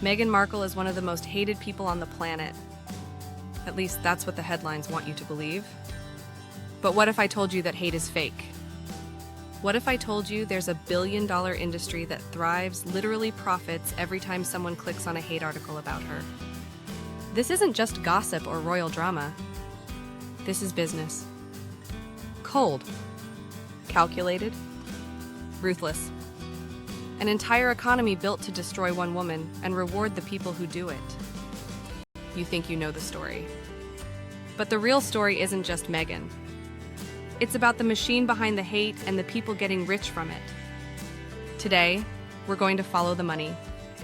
Meghan Markle is one of the most hated people on the planet. At least that's what the headlines want you to believe. But what if I told you that hate is fake? What if I told you there's a billion-dollar industry that thrives, literally profits, every time someone clicks on a hate article about her? This isn't just gossip or royal drama. This is business. Cold. Calculated. Ruthless. An entire economy built to destroy one woman and reward the people who do it. You think you know the story. But the real story isn't just Meghan. It's about the machine behind the hate and the people getting rich from it. Today, we're going to follow the money,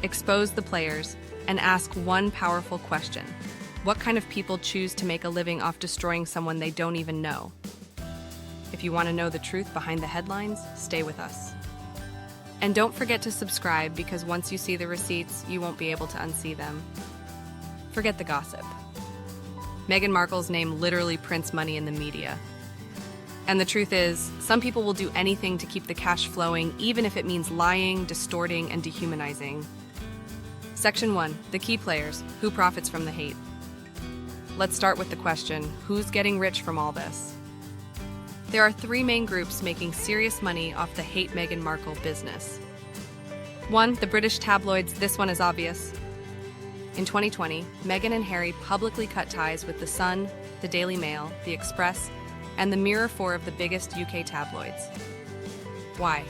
expose the players, and ask one powerful question. What kind of people choose to make a living off destroying someone they don't even know? If you want to know the truth behind the headlines, stay with us. And don't forget to subscribe, because once you see the receipts, you won't be able to unsee them. Forget the gossip. Meghan Markle's name literally prints money in the media. And the truth is, some people will do anything to keep the cash flowing, even if it means lying, distorting, and dehumanizing. Section 1. The key players. Who profits from the hate? Let's start with the question, who's getting rich from all this? There are three main groups making serious money off the hate Meghan Markle business. 1. The British tabloids. This one is obvious. In 2020, Meghan and Harry publicly cut ties with The Sun, the Daily Mail, The Express, and the Mirror, four of the biggest UK tabloids. Why?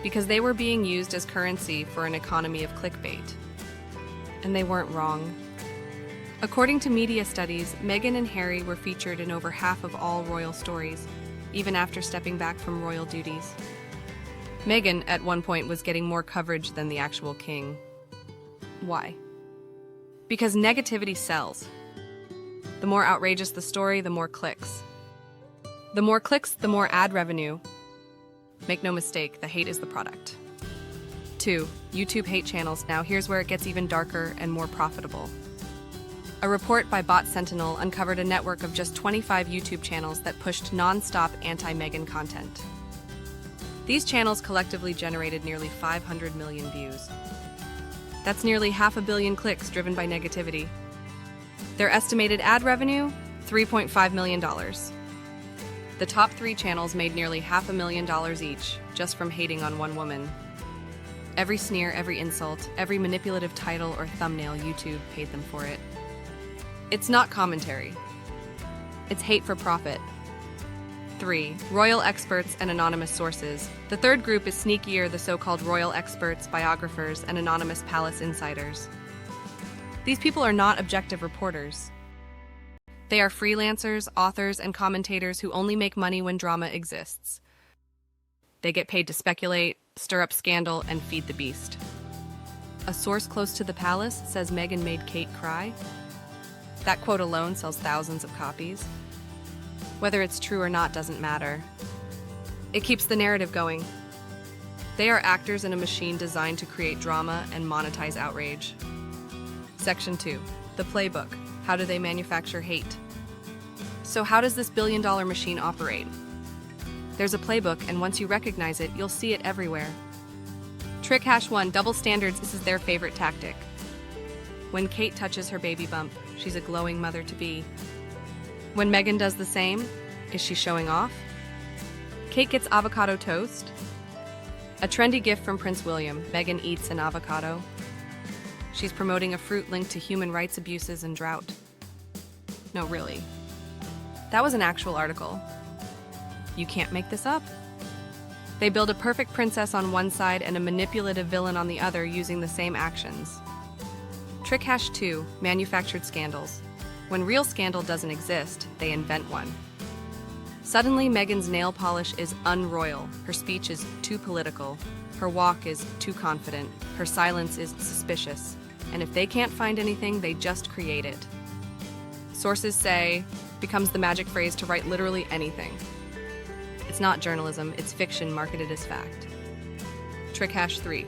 Because they were being used as currency for an economy of clickbait. And they weren't wrong. According to media studies, Meghan and Harry were featured in over half of all royal stories, even after stepping back from royal duties. Meghan, at one point, was getting more coverage than the actual king. Why? Because negativity sells. The more outrageous the story, the more clicks. The more clicks, the more ad revenue. Make no mistake, the hate is the product. 2. YouTube hate channels. Now here's where it gets even darker and more profitable. A report by Bot Sentinel uncovered a network of just 25 YouTube channels that pushed non-stop anti-Meghan content. These channels collectively generated nearly 500 million views. That's nearly 500 million clicks driven by negativity. Their estimated ad revenue? $3.5 million. The top 3 channels made nearly $500,000 each, just from hating on one woman. Every sneer, every insult, every manipulative title or thumbnail, YouTube paid them for it. It's not commentary. It's hate for profit. 3. Royal experts and anonymous sources. The third group is sneakier, the so-called royal experts, biographers, and anonymous palace insiders. These people are not objective reporters. They are freelancers, authors, and commentators who only make money when drama exists. They get paid to speculate, stir up scandal, and feed the beast. A source close to the palace says Meghan made Kate cry. That quote alone sells thousands of copies. Whether it's true or not doesn't matter. It keeps the narrative going. They are actors in a machine designed to create drama and monetize outrage. Section 2. The playbook. How do they manufacture hate? So how does this billion-dollar machine operate? There's a playbook, and once you recognize it, you'll see it everywhere. Trick #1. Double standards. This is their favorite tactic. When Kate touches her baby bump, she's a glowing mother-to-be. When Meghan does the same, is she showing off? Kate gets avocado toast. A trendy gift from Prince William. Meghan eats an avocado. She's promoting a fruit linked to human rights abuses and drought. No, really. That was an actual article. You can't make this up. They build a perfect princess on one side and a manipulative villain on the other using the same actions. Trick #2. Manufactured scandals. When real scandal doesn't exist, they invent one. Suddenly, Meghan's nail polish is unroyal, her speech is too political, her walk is too confident, her silence is suspicious, and if they can't find anything, they just create it. Sources say, becomes the magic phrase to write literally anything. It's not journalism, it's fiction marketed as fact. Trick #3.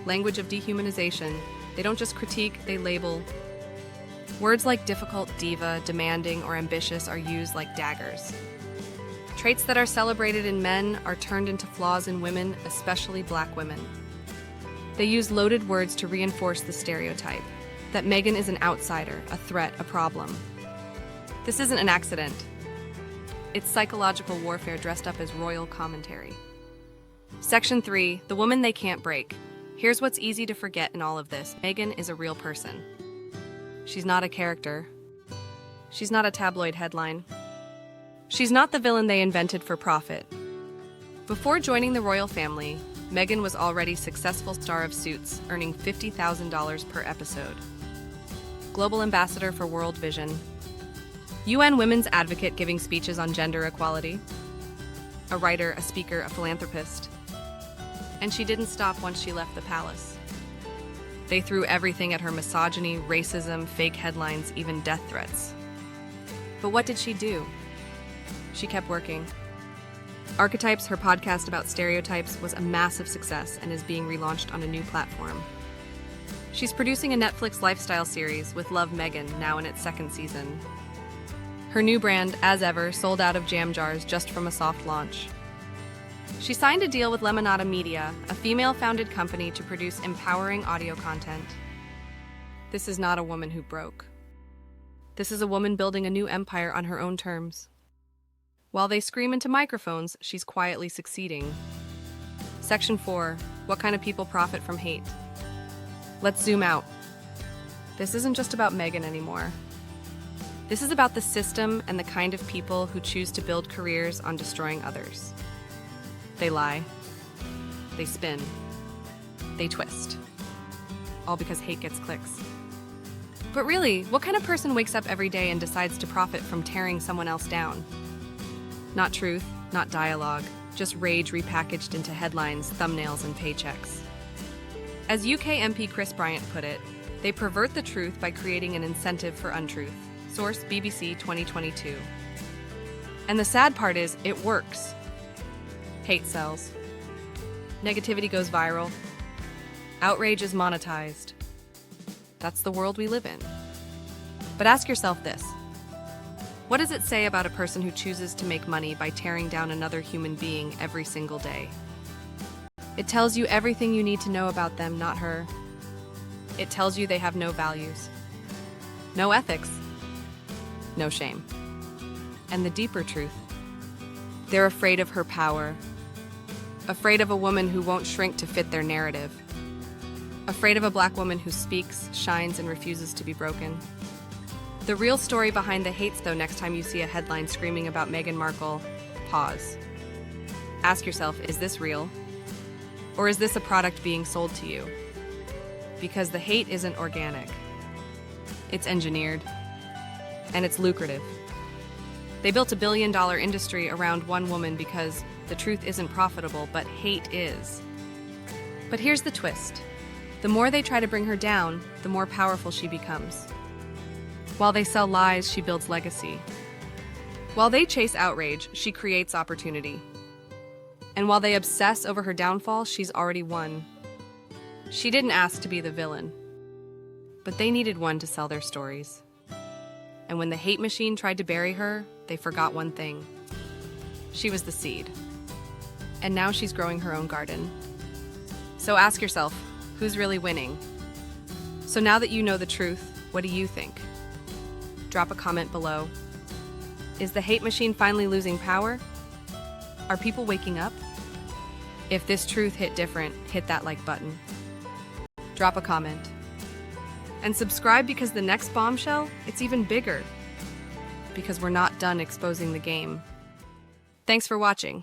Language of dehumanization. They don't just critique, they label. Words like difficult, diva, demanding, or ambitious are used like daggers. Traits that are celebrated in men are turned into flaws in women, especially black women. They use loaded words to reinforce the stereotype that Meghan is an outsider, a threat, a problem. This isn't an accident. It's psychological warfare dressed up as royal commentary. Section 3, the woman they can't break. Here's what's easy to forget in all of this. Meghan is a real person. She's not a character. She's not a tabloid headline. She's not the villain they invented for profit. Before joining the royal family, Meghan was already successful star of Suits, earning $50,000 per episode. Global ambassador for World Vision. UN women's advocate giving speeches on gender equality. A writer, a speaker, a philanthropist. And she didn't stop once she left the palace. They threw everything at her: misogyny, racism, fake headlines, even death threats. But what did she do? She kept working. Archetypes, her podcast about stereotypes, was a massive success and is being relaunched on a new platform. She's producing a Netflix lifestyle series with Love Meghan, now in its second season. Her new brand, as ever, sold out of jam jars just from a soft launch. She signed a deal with Lemonada Media, a female-founded company to produce empowering audio content. This is not a woman who broke. This is a woman building a new empire on her own terms. While they scream into microphones, she's quietly succeeding. Section 4, what kind of people profit from hate? Let's zoom out. This isn't just about Meghan anymore. This is about the system and the kind of people who choose to build careers on destroying others. They lie. They spin. They twist. All because hate gets clicks. But really, what kind of person wakes up every day and decides to profit from tearing someone else down? Not truth, not dialogue, just rage repackaged into headlines, thumbnails, and paychecks. As UK MP Chris Bryant put it, they pervert the truth by creating an incentive for untruth. Source: BBC 2022. And the sad part is, it works. Hate sells. Negativity goes viral. Outrage is monetized. That's the world we live in. But ask yourself this. What does it say about a person who chooses to make money by tearing down another human being every single day? It tells you everything you need to know about them, not her. It tells you they have no values, no ethics, no shame. And the deeper truth, they're afraid of her power, afraid of a woman who won't shrink to fit their narrative, afraid of a black woman who speaks, shines, and refuses to be broken. The real story behind the hates, though, next time you see a headline screaming about Meghan Markle, pause. Ask yourself, is this real? Or is this a product being sold to you? Because the hate isn't organic. It's engineered. And it's lucrative. They built a billion-dollar industry around one woman because the truth isn't profitable, but hate is. But here's the twist. The more they try to bring her down, the more powerful she becomes. While they sell lies, she builds legacy. While they chase outrage, she creates opportunity. And while they obsess over her downfall, she's already won. She didn't ask to be the villain, but they needed one to sell their stories. And when the hate machine tried to bury her, they forgot one thing. She was the seed. And now she's growing her own garden. So ask yourself, who's really winning? So now that you know the truth, what do you think? Drop a comment below. Is the hate machine finally losing power? Are people waking up? If this truth hit different, hit that like button. Drop a comment. And subscribe, because the next bombshell, it's even bigger. Because we're not done exposing the game. Thanks for watching.